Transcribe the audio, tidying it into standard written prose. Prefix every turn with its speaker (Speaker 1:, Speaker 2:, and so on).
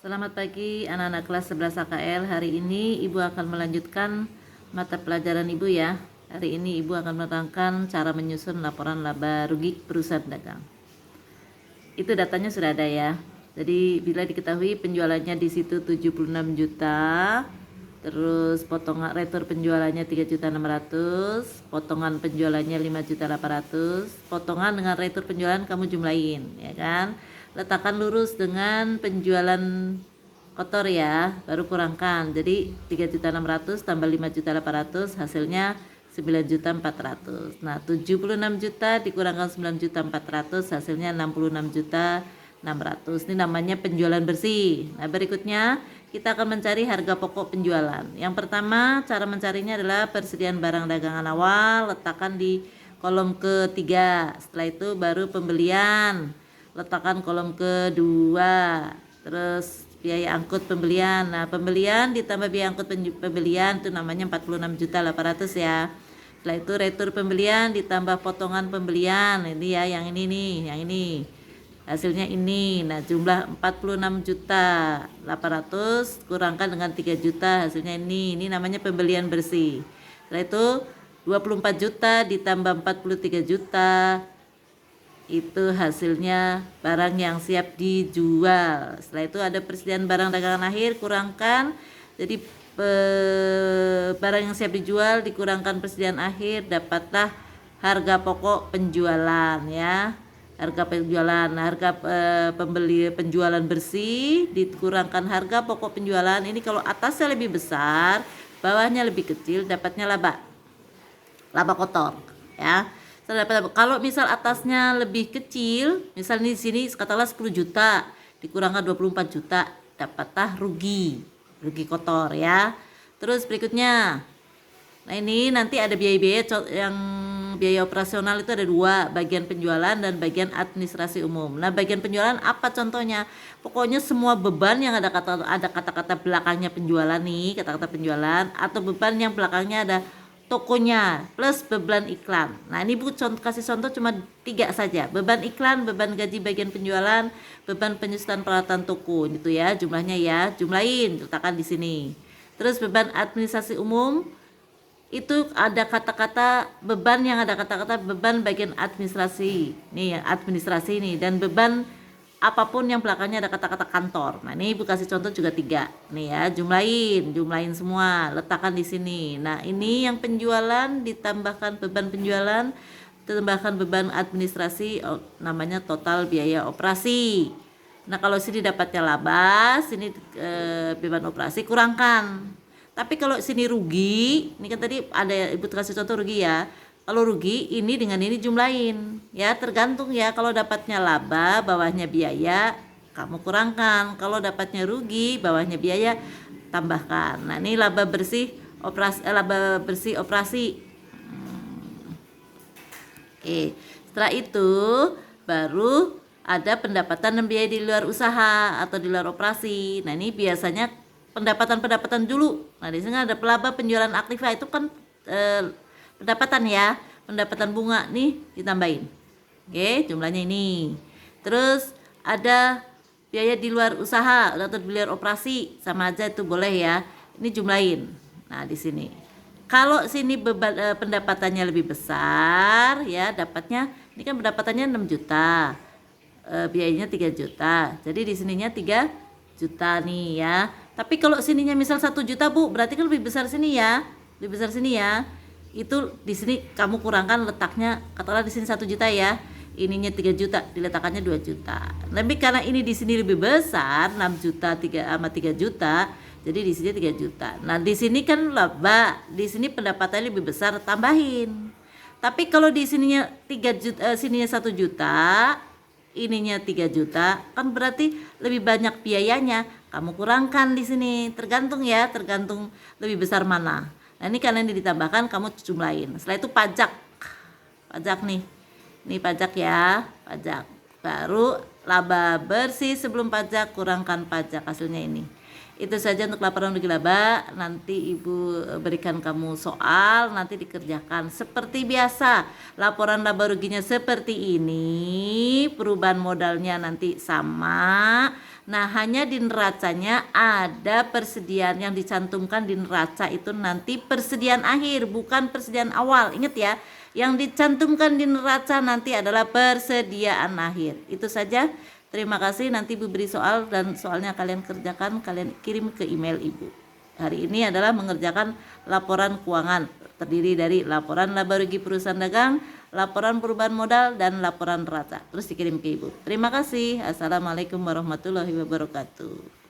Speaker 1: Selamat pagi anak-anak kelas 11 AKL. Hari ini Ibu akan melanjutkan mata pelajaran Ibu ya. Hari ini Ibu akan menerangkan cara menyusun laporan laba rugi perusahaan dagang. Itu datanya sudah ada ya. Jadi bila diketahui penjualannya di situ 76 juta, terus potongan retur penjualannya 3.600.000, potongan penjualannya 5.800.000, potongan dengan retur penjualan kamu jumlahin, ya kan? Letakkan lurus dengan penjualan kotor ya, baru kurangkan. Jadi 3.600.000 tambah 5.800.000 hasilnya 9.400.000. Nah, 76 juta dikurangkan 9.400.000 hasilnya 66.600.000. Ini namanya penjualan bersih. Nah, berikutnya kita akan mencari harga pokok penjualan. Yang pertama, cara mencarinya adalah persediaan barang dagangan awal, letakkan di kolom ketiga. Setelah itu baru pembelian, letakkan kolom kedua. Terus biaya angkut pembelian. Nah, pembelian ditambah biaya angkut pembelian itu namanya 46.800.000 ya. Setelah itu retur pembelian ditambah potongan pembelian. Ini ya, yang ini nih, yang ini. Hasilnya ini. Nah, jumlah 46.800.000 kurangkan dengan 3 juta, hasilnya ini. Ini namanya pembelian bersih. Setelah itu 24 juta ditambah 43 juta, itu hasilnya barang yang siap dijual. Setelah itu ada persediaan barang dagangan akhir, kurangkan. Jadi barang yang siap dijual dikurangkan persediaan akhir, dapatlah harga pokok penjualan ya. Harga penjualan, harga pembeli penjualan bersih dikurangkan harga pokok penjualan. Ini kalau atasnya lebih besar, bawahnya lebih kecil, dapatnya laba kotor ya. Kalau misal atasnya lebih kecil, misal di sini katakanlah 10 juta dikurangkan 24 juta, dapatlah rugi kotor ya. Terus berikutnya, nah ini nanti ada biaya-biaya yang biaya operasional itu ada dua, bagian penjualan dan bagian administrasi umum. Nah, bagian penjualan apa contohnya? Pokoknya semua beban yang ada kata-kata belakangnya penjualan nih, kata-kata penjualan, atau beban yang belakangnya ada tokonya plus beban iklan. Nah, ini Bu kasih contoh cuma 3 saja. Beban iklan, beban gaji bagian penjualan, beban penyusunan peralatan toko gitu ya, jumlahnya ya. Jumlahin, letakkan di sini. Terus beban administrasi umum itu ada kata-kata beban yang ada kata-kata beban bagian administrasi. Nih yang administrasi nih, dan beban apapun yang belakangnya ada kata-kata kantor. Nah, ini Ibu kasih contoh juga 3. Nih ya, jumlahin semua, letakkan di sini. Nah, ini yang penjualan ditambahkan beban penjualan, tambahkan beban administrasi, namanya total biaya operasi. Nah, kalau sini dapatnya laba, sini beban operasi kurangkan. Tapi kalau sini rugi, ini kan tadi ada Ibu kasih contoh rugi ya. Kalau rugi ini dengan ini jumlahin ya, tergantung ya. Kalau dapatnya laba, bawahnya biaya, kamu kurangkan. Kalau dapatnya rugi, bawahnya biaya, tambahkan. Nah, ini laba bersih operasi. Oke. Setelah itu baru ada pendapatan dan biaya di luar usaha atau di luar operasi. Nah, ini biasanya pendapatan dulu. Nah, di sini ada laba penjualan aktiva, itu kan pendapatan ya, pendapatan bunga nih ditambahin. Oke, jumlahnya ini. Terus ada biaya di luar usaha atau di luar operasi, sama aja itu boleh ya. Ini jumlahin. Nah, di sini. Kalau sini beban pendapatannya lebih besar ya, dapatnya ini kan pendapatannya 6 juta. Biayanya 3 juta. Jadi di sininya 3 juta nih ya. Tapi kalau sininya misal 1 juta Bu, berarti kan lebih besar sini ya. Lebih besar sini ya. Itu di sini kamu kurangkan, letaknya katakanlah di sini 1 juta ya, ininya 3 juta, diletakkannya 2 juta. Tapi karena ini di sini lebih besar 6 juta 3 juta, jadi di sini 3 juta. Nah, di sini kan laba, di sini pendapatannya lebih besar, tambahin. Tapi kalau di sininya 3 juta, sininya 1 juta, ininya 3 juta, kan berarti lebih banyak biayanya. Kamu kurangkan di sini, tergantung ya, tergantung lebih besar mana. Nah, ini karena ini ditambahkan, kamu jumlahin. Setelah itu pajak nih, ini pajak ya, pajak. Baru laba bersih sebelum pajak, kurangkan pajak, hasilnya ini. Itu saja untuk laporan rugi laba. Nanti Ibu berikan kamu soal, nanti dikerjakan seperti biasa. Laporan laba ruginya seperti ini, perubahan modalnya nanti sama, Nah, hanya di neracanya ada persediaan yang dicantumkan di neraca itu nanti persediaan akhir, bukan persediaan awal. Ingat ya, yang dicantumkan di neraca nanti adalah persediaan akhir. Itu saja. Terima kasih. Nanti Ibu beri soal dan soalnya kalian kerjakan, kalian kirim ke email Ibu. Hari ini adalah mengerjakan laporan keuangan. Terdiri dari laporan laba rugi perusahaan dagang, laporan perubahan modal, dan laporan neraca. Terus dikirim ke Ibu. Terima kasih. Assalamualaikum warahmatullahi wabarakatuh.